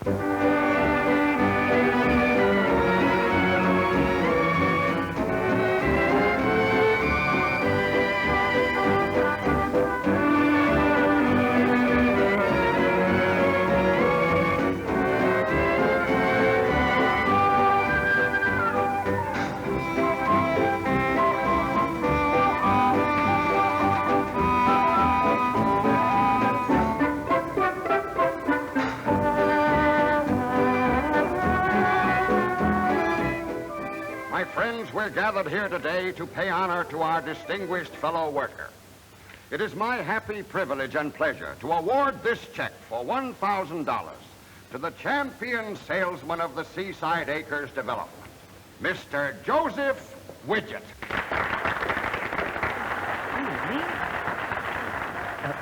My friends, we're gathered here today to pay honor to our distinguished fellow worker. It is my happy privilege and pleasure to award this check for $1,000 to the champion salesman of the Seaside Acres development, Mr. Joseph Widget.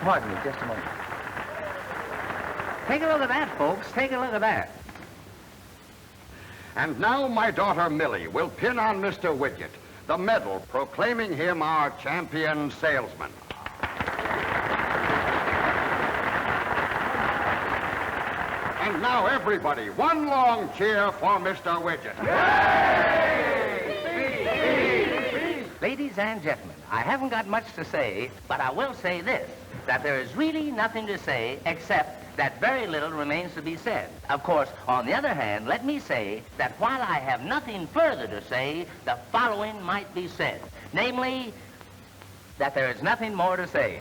Pardon me, just a moment. Take a look at that, folks. Take a look at that. And now my daughter Millie will pin on Mr. Widget the medal proclaiming him our champion salesman. And now everybody, one long cheer for Mr. Widget. Yay! Ladies and gentlemen, I haven't got much to say, but I will say this, that there is really nothing to say except that very little remains to be said. Of course, on the other hand, let me say that while I have nothing further to say, the following might be said. Namely, that there is nothing more to say.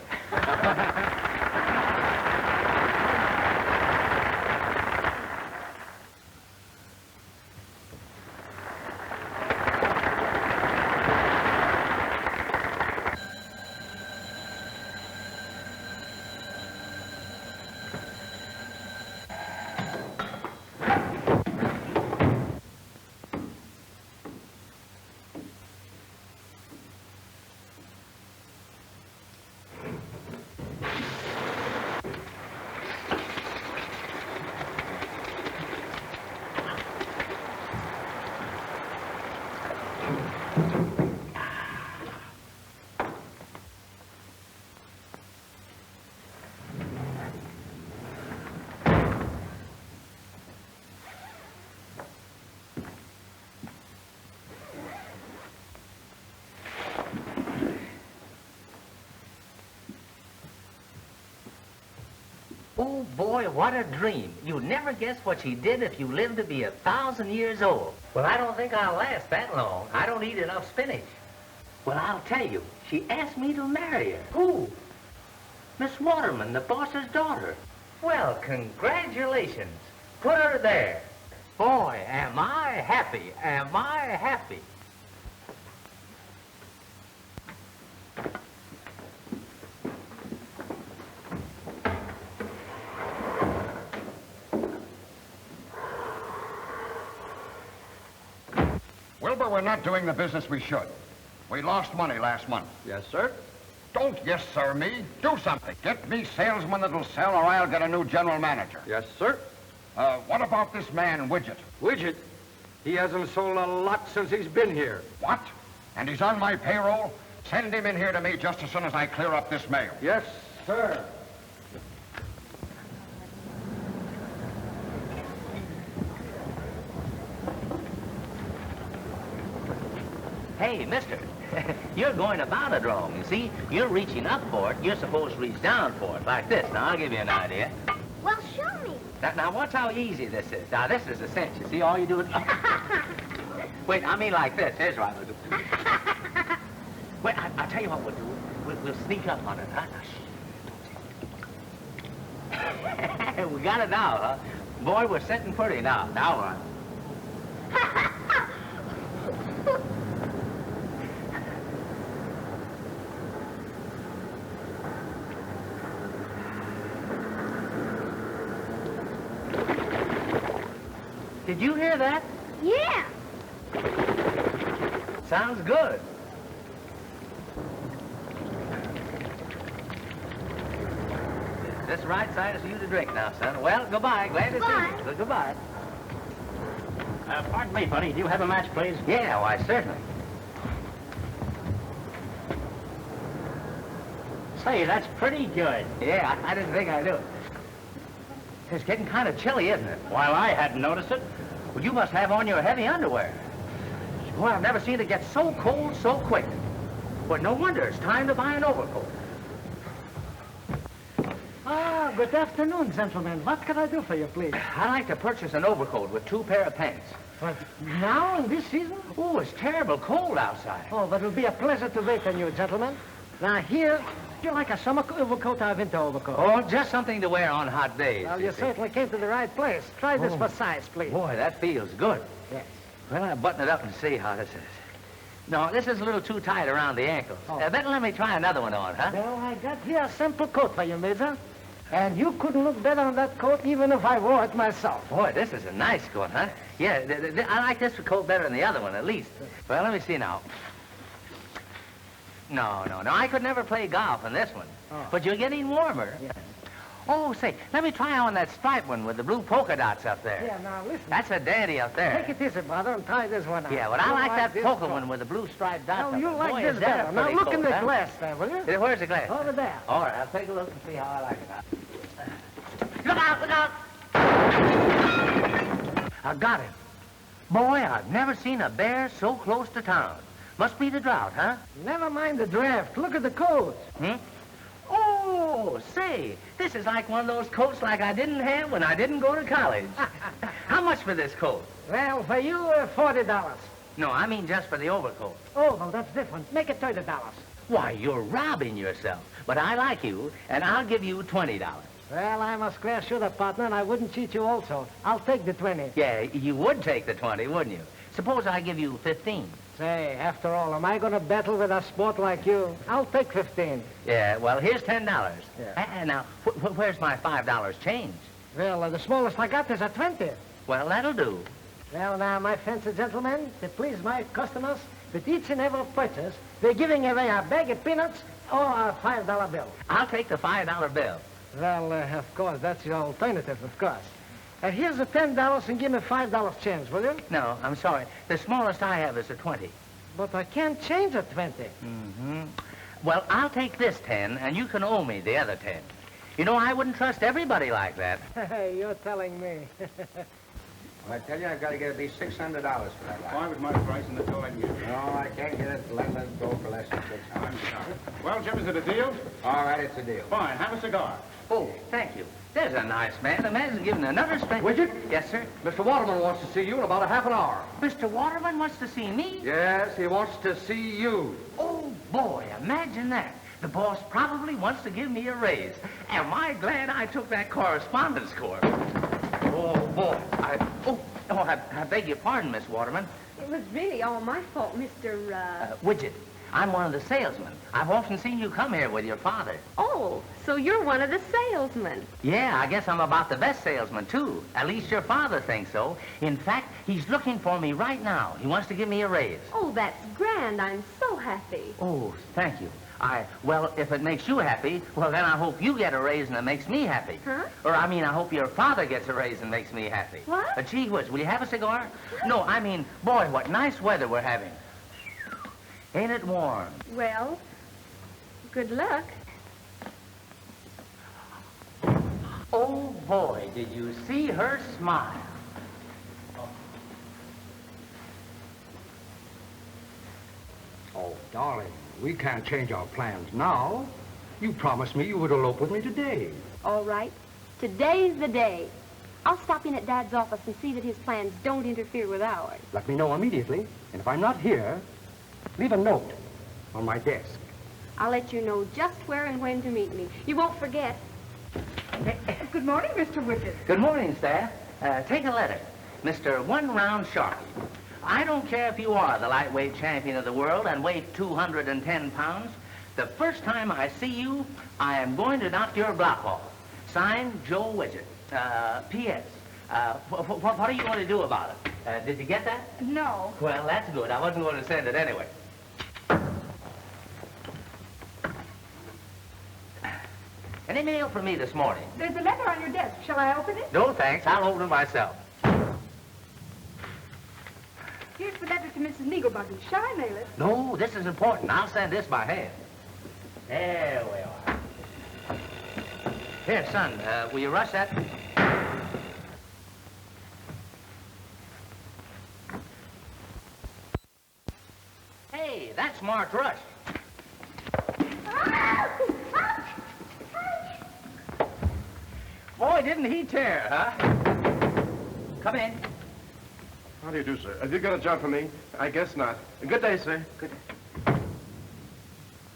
Oh, boy, what a dream. You'd never guess what she did if you lived to be 1,000 years old. Well, I don't think I'll last that long. I don't eat enough spinach. Well, I'll tell you, she asked me to marry her. Who? Miss Waterman, the boss's daughter. Well, congratulations. Put her there. Boy, am I happy. Am I happy. Wilbur, we're not doing the business we should. We lost money last month. Yes, sir. Don't yes, sir, me. Do something. Get me salesman that'll sell, or I'll get a new general manager. Yes, sir. What about this man, Widget? Widget? He hasn't sold a lot since he's been here. What? And he's on my payroll? Send him in here to me just as soon as I clear up this mail. Yes, sir. Hey, mister, you're going about it wrong, you see? You're reaching up for it. You're supposed to reach down for it, like this. Now, I'll give you an idea. Well, show me. Now, watch how easy this is. Now, this is a cinch. You see, all you do is... Wait, I mean like this. Here's what we'll do. Wait, I'll tell you what we'll do. We'll sneak up on it, huh? Now, shh. We got it now, huh? Boy, we're sitting pretty now. Now, run. Did you hear that? Yeah. Sounds good. This right side is for you to drink now, son. Well, goodbye. Glad to see you. So, goodbye. Pardon me, buddy. Do you have a match, please? Yeah, why, certainly. Say, that's pretty good. Yeah, I didn't think I'd do it. It's getting kind of chilly, isn't it? While I hadn't noticed it. Well, you must have on your heavy underwear. Well, I've never seen it get so cold so quick. But no wonder it's time to buy an overcoat. Ah, good afternoon, gentlemen. What can I do for you, please? I'd like to purchase an overcoat with 2 pair of pants. What, now in this season? Oh, it's terrible cold outside. Oh, but it'll be a pleasure to wait on you, gentlemen. Now, here, do you like a summer overcoat or a winter overcoat? Oh, just something to wear on hot days. Well, you see. certainly came to the right place. Try this for size, please. Boy, that feels good. Yes. Well, I'll button it up and see how this is. No, this is a little too tight around the ankles. Oh. Better let me try another one on, huh? Well, I got here a simple coat for you, Major. And you couldn't look better on that coat even if I wore it myself. Boy, this is a nice coat, huh? Yeah, I like this coat better than the other one, at least. Well, let me see now. No, I could never play golf in this one. Oh. But you're getting warmer. Yeah. Oh, say, let me try on that striped one with the blue polka dots up there. Yeah, now listen. That's a dandy up there. Take it easy, brother, and try this one out. Yeah, but I You like that this polka coat. one with the blue striped dots. No, you up there. like Boy, this is that a better. Now pretty look in coat, the huh? glass there, will you? Where's the glass? Over there. All right, I'll take a look and see how I like it. Look out, look out! I got him. Boy, I've never seen a bear so close to town. Must be the drought, huh? Never mind the draft. Look at the coat. Hmm? Oh, say, this is like one of those coats like I didn't have when I didn't go to college. How much for this coat? Well, for you, $40. No, I mean just for the overcoat. Oh, well, that's different. Make it $30. Why, you're robbing yourself. But I like you, and I'll give you $20. Well, I'm a square shooter, partner, and I wouldn't cheat you also. I'll take the 20. Yeah, you would take the 20, wouldn't you? Suppose I give you 15. Say, after all, am I going to battle with a sport like you? I'll take 15. Yeah, well, here's $10. Yeah. And now, where's my $5 change? Well, the smallest I got is a 20. Well, that'll do. Well, now, my fancy gentlemen, to please my customers, with each and every purchase, they're giving away a bag of peanuts or a $5 bill. I'll take the $5 bill. Well, of course, that's your alternative, of course. Here's the $10 and give me $5 change, will you? No, I'm sorry. The smallest I have is a 20. But I can't change a 20. Mm-hmm. Well, I'll take this 10, and you can owe me the other 10. You know, I wouldn't trust everybody like that. Hey, you're telling me. Well, I tell you, I've got to get at least $600 for that lot. Why was my price in the toe I can get? No, I can't get it. Let it go for less than $600. I'm sorry. Well, Jim, is it a deal? All right, it's a deal. Fine. Have a cigar. Oh, thank you. There's a nice man. The man's giving another spank. Widget? Yes, sir. Mr. Waterman wants to see you in about a half an hour. Mr. Waterman wants to see me? Yes, he wants to see you. Oh, boy, imagine that. The boss probably wants to give me a raise. Am I glad I took that correspondence course? Oh, boy. I beg your pardon, Miss Waterman. It was really all my fault, Mr. Widget, I'm one of the salesmen. I've often seen you come here with your father. Oh, so you're one of the salesmen. Yeah, I guess I'm about the best salesman, too. At least your father thinks so. In fact, he's looking for me right now. He wants to give me a raise. Oh, that's grand. I'm so happy. Oh, thank you. Well, if it makes you happy, well, then I hope you get a raise and it makes me happy. Huh? Or, I mean, I hope your father gets a raise and makes me happy. What? Gee whiz, will you have a cigar? No, I mean, boy, what nice weather we're having. Ain't it warm? Well, good luck. Oh, boy, did you see her smile? Oh, darling, we can't change our plans now. You promised me you would elope with me today. All right. Today's the day. I'll stop in at Dad's office and see that his plans don't interfere with ours. Let me know immediately, and if I'm not here, leave a note on my desk. I'll let you know just where and when to meet me. You won't forget. Good morning, Mr. Widget. Good morning, staff. Take a letter. Mr. One Round Sharky. I don't care if you are the lightweight champion of the world and weigh 210 pounds. The first time I see you, I am going to knock your block off. Signed, Joe Widget. P.S. What are you going to do about it? Did you get that? No. Well, that's good. I wasn't going to send it anyway. Any mail for me this morning? There's a letter on your desk. Shall I open it? No, thanks. I'll open it myself. Here's the letter to Mrs. Neaglebuggy. Shall I mail it? No, this is important. I'll send this by hand. There we are. Here, son, will you rush that? smart rush. Boy, didn't he tear, huh? Come in. How do you do, sir? Have you got a job for me? I guess not. Good day, sir. Good.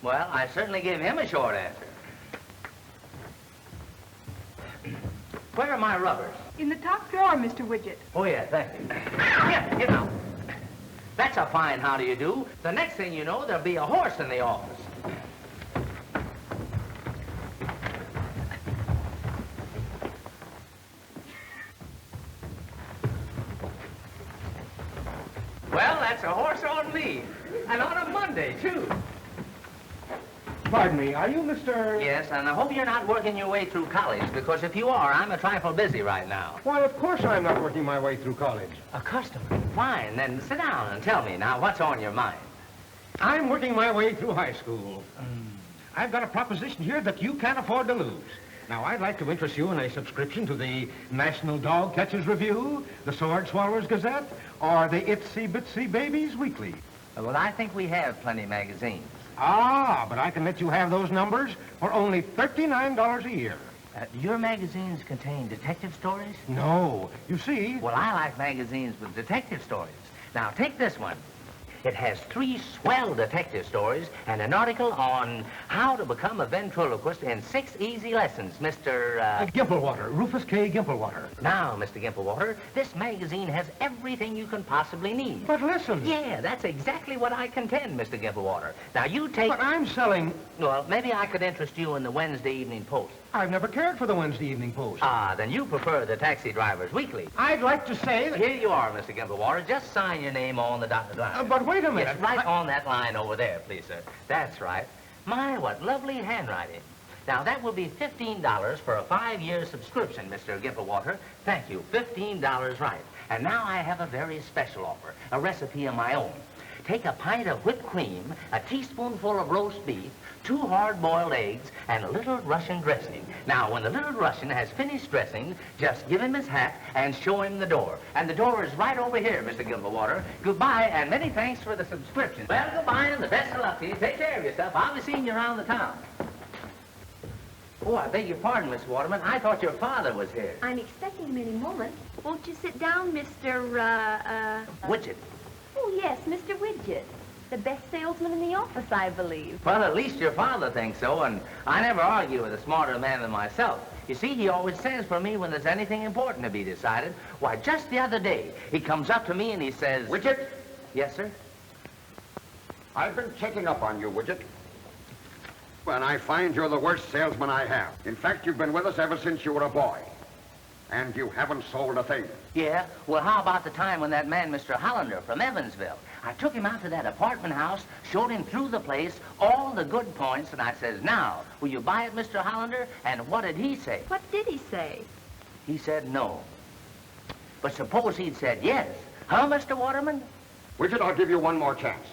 Well, I certainly gave him a short answer. Where are my rubbers? In the top drawer, Mr. Widget. Oh, yeah, thank you. Yeah, you know. That's a fine how do you do. The next thing you know, there'll be a horse in the office. Well, that's a horse on me. And on a Monday, too. Pardon me, are you Mr... Yes, and I hope you're not working your way through college, because if you are, I'm a trifle busy right now. Why, of course I'm not working my way through college. A customer? Fine, then sit down and tell me now what's on your mind. I'm working my way through high school. I've got a proposition here that you can't afford to lose. Now, I'd like to interest you in a subscription to the National Dog Catchers Review, the Sword Swallowers Gazette, or the Itsy Bitsy Babies Weekly. Well, I think we have plenty of magazines. Ah, but I can let you have those numbers for only $39 a year. Your magazines contain detective stories? No. You see... Well, I like magazines with detective stories. Now, take this one. It has 3 swell detective stories and an article on how to become a ventriloquist in 6 easy lessons, Mr. Gimplewater, Rufus K. Gimplewater. Now, Mr. Gimplewater, this magazine has everything you can possibly need. But listen... Yeah, that's exactly what I contend, Mr. Gimplewater. Now, you take... But I'm selling... Well, maybe I could interest you in the Wednesday Evening Post. I've never cared for the Wednesday Evening Post. Ah, then you prefer the Taxi Driver's Weekly. I'd like to say that... Here you are, Mr. Gimplewater. Just sign your name on the dotted line. But wait a minute. Yes, right on that line over there, please, sir. That's right. My, what lovely handwriting. Now, that will be $15 for a 5-year subscription, Mr. Gimplewater. Thank you. $15 right. And now I have a very special offer, a recipe of my own. Take a pint of whipped cream, a teaspoonful of roast beef, 2 hard-boiled eggs, and a little Russian dressing. Now, when the little Russian has finished dressing, just give him his hat and show him the door. And the door is right over here, Mr. Gimplewater. Goodbye, and many thanks for the subscription. Well, goodbye, and the best of luck to you. Take care of yourself. I'll be seeing you around the town. Oh, I beg your pardon, Miss Waterman. I thought your father was here. I'm expecting him any moment. Won't you sit down, Mr. Widget. Oh, yes, Mr. Widget. The best salesman in the office, I believe. Well, at least your father thinks so, and I never argue with a smarter man than myself. You see, he always says for me when there's anything important to be decided. Why, just the other day, he comes up to me and he says... Widget, Yes, sir? I've been checking up on you, Widget. And I find you're the worst salesman I have. In fact, you've been with us ever since you were a boy. And you haven't sold a thing. Yeah? Well, how about the time when that man, Mr. Hollander from Evansville, I took him out to that apartment house, showed him through the place, all the good points, and I says, now, will you buy it, Mr. Hollander? And what did he say? What did he say? He said no. But suppose he'd said yes. Huh, Mr. Waterman? Widget, I'll give you one more chance.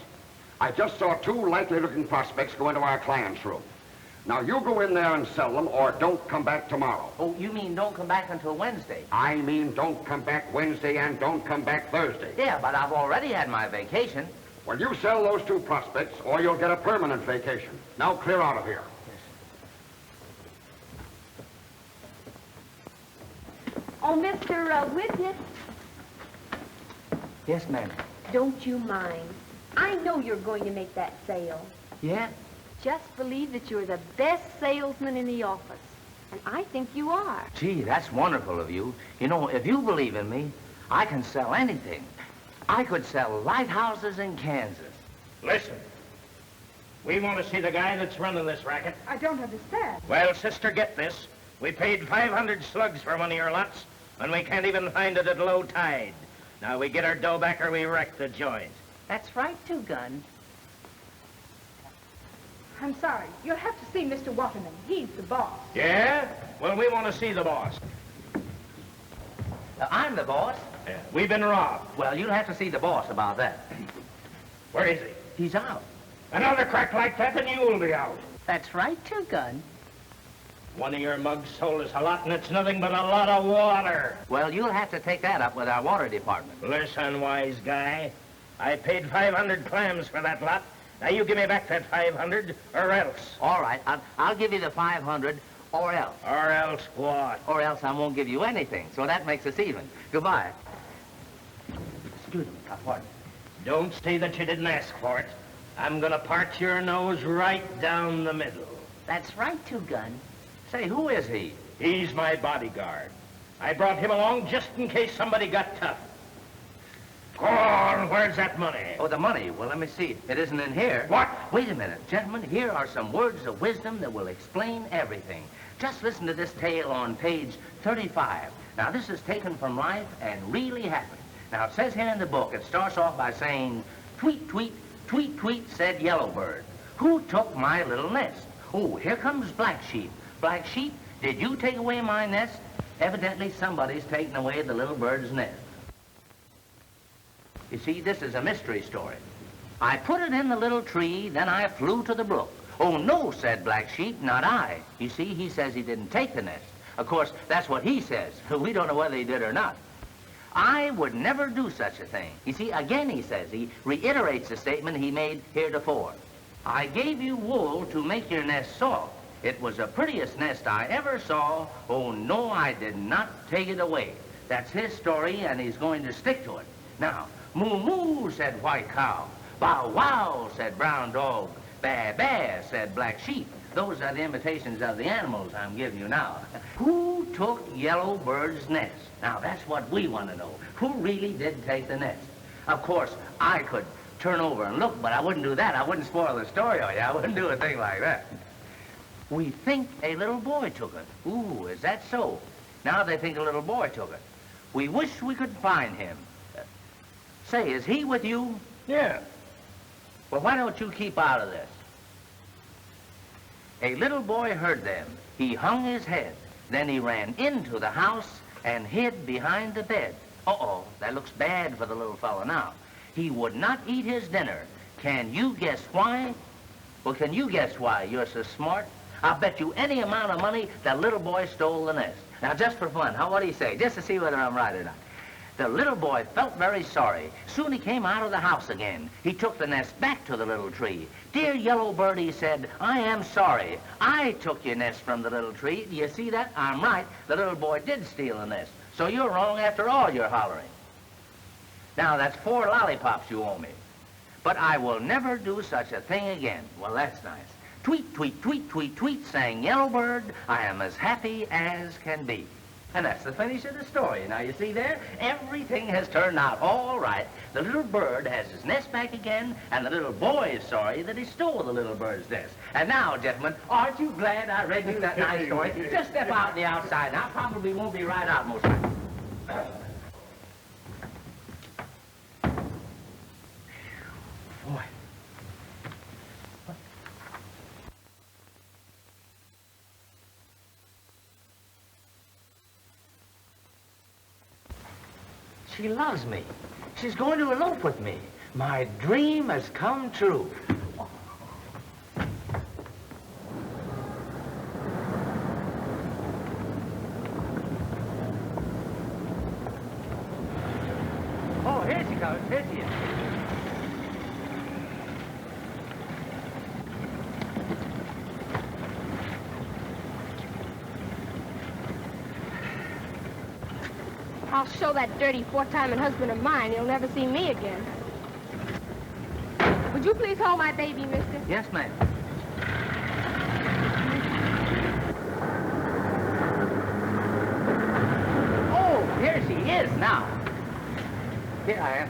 I just saw 2 likely-looking prospects go into our client's room. Now, you go in there and sell them, or don't come back tomorrow. Oh, you mean don't come back until Wednesday? I mean don't come back Wednesday and don't come back Thursday. Yeah, but I've already had my vacation. Well, you sell those 2 prospects, or you'll get a permanent vacation. Now, clear out of here. Oh, Mr. Widget, Yes, ma'am. don't you mind. I know you're going to make that sale. Yeah? Just believe that you're the best salesman in the office. And I think you are. Gee, that's wonderful of you. You know, if you believe in me, I can sell anything. I could sell lighthouses in Kansas. Listen. We want to see the guy that's running this racket. I don't understand. Well, sister, get this. We paid 500 slugs for one of your lots, and we can't even find it at low tide. Now, we get our dough back or we wreck the joint. That's right, too, Gun. I'm sorry. You'll have to see Mr. Waterman. He's the boss. Yeah? Well, we want to see the boss. I'm the boss. Yeah. We've been robbed. Well, you'll have to see the boss about that. Where is he? He's out. Another crack like that, and you'll be out. That's right, too, Gun. One of your mugs sold us a lot, and it's nothing but a lot of water. Well, you'll have to take that up with our water department. Listen, wise guy. I paid 500 clams for that lot, Now, you give me back that 500, or else. All right, I'll give you the 500, or else. Or else what? Or else I won't give you anything, so that makes us even. Goodbye. Excuse me, pardon. Don't say that you didn't ask for it. I'm gonna part your nose right down the middle. That's right, Two-Gun. Say, who is he? He's my bodyguard. I brought him along just in case somebody got tough. Go on, where's that money? Oh, the money. Well, let me see. It isn't in here. What? Wait a minute, gentlemen. Here are some words of wisdom that will explain everything. Just listen to this tale on page 35. Now, this is taken from life and really happened. Now, it says here in the book, it starts off by saying, tweet, tweet, tweet, tweet, said Yellowbird. Who took my little nest? Oh, here comes Black Sheep. Black Sheep, did you take away my nest? Evidently, somebody's taken away the little bird's nest. You see, this is a mystery story. I put it in the little tree, then I flew to the brook. Oh, no, said Black Sheep, not I. You see, he says he didn't take the nest. Of course, that's what he says. We don't know whether he did or not. I would never do such a thing. You see, again, he says, he reiterates the statement he made heretofore. I gave you wool to make your nest soft. It was the prettiest nest I ever saw. Oh, no, I did not take it away. That's his story, and he's going to stick to it. Now, moo, moo, said White Cow. Bow, wow, said Brown Dog. Ba, ba, said Black Sheep. Those are the imitations of the animals I'm giving you now. Who took Yellowbird's nest? Now, that's what we want to know. Who really did take the nest? Of course, I could turn over and look, but I wouldn't do that. I wouldn't spoil the story on you. I wouldn't do a thing like that. We think a little boy took it. Ooh, is that so? Now they think a little boy took it. We wish we could find him. Say, is he with you? Yeah. Well, why don't you keep out of this? A little boy heard them. He hung his head. Then he ran into the house and hid behind the bed. Uh-oh, that looks bad for the little fellow now. He would not eat his dinner. Can you guess why? Well, can you guess why? You're so smart. I'll bet you any amount of money that little boy stole the nest. Now, just for fun, what do you say? Just to see whether I'm right or not. The little boy felt very sorry. Soon he came out of the house again. He took the nest back to the little tree. Dear Yellowbird, he said, I am sorry. I took your nest from the little tree. Do you see that? I'm right. The little boy did steal the nest. So you're wrong after all your hollering. Now, that's 4 lollipops you owe me. But I will never do such a thing again. Well, that's nice. Tweet, tweet, tweet, tweet, tweet, sang Yellowbird. I am as happy as can be. And that's the finish of the story. Now, you see there? Everything has turned out all right. The little bird has his nest back again, and the little boy is sorry that he stole the little bird's nest. And now, gentlemen, aren't you glad I read you that nice story? Just step out on the outside. Now, probably won't be right out most of the time. Boy. She loves me. She's going to elope with me. My dream has come true. Oh, here she comes. Here she is. I'll show that dirty 4-timing husband of mine. He'll never see me again. Would you please hold my baby, mister? Yes, ma'am. Oh, here she is now. Here I am.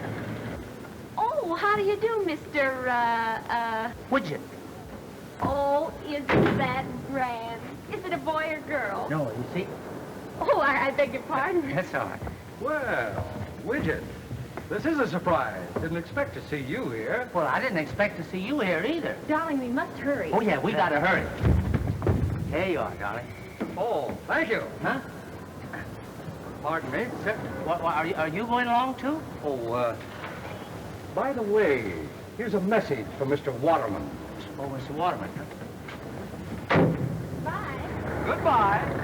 Oh, how do you do, Mr. Widget. Oh, isn't that grand? Is it a boy or girl? No, you see? Oh, I beg your pardon. That's all right. Well, Widget, this is a surprise. Didn't expect to see you here. Well, I didn't expect to see you here either. Darling, we must hurry. Oh, yeah, we gotta hurry. Here you are, darling. Oh, thank you. Huh? Pardon me. What, are you going along, too? Oh, by the way, here's a message for Mr. Waterman. Oh, Mr. Waterman. Bye. Goodbye.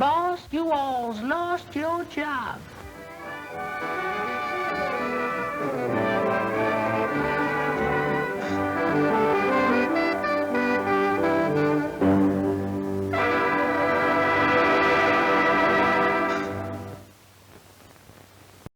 boss, you all's lost your job.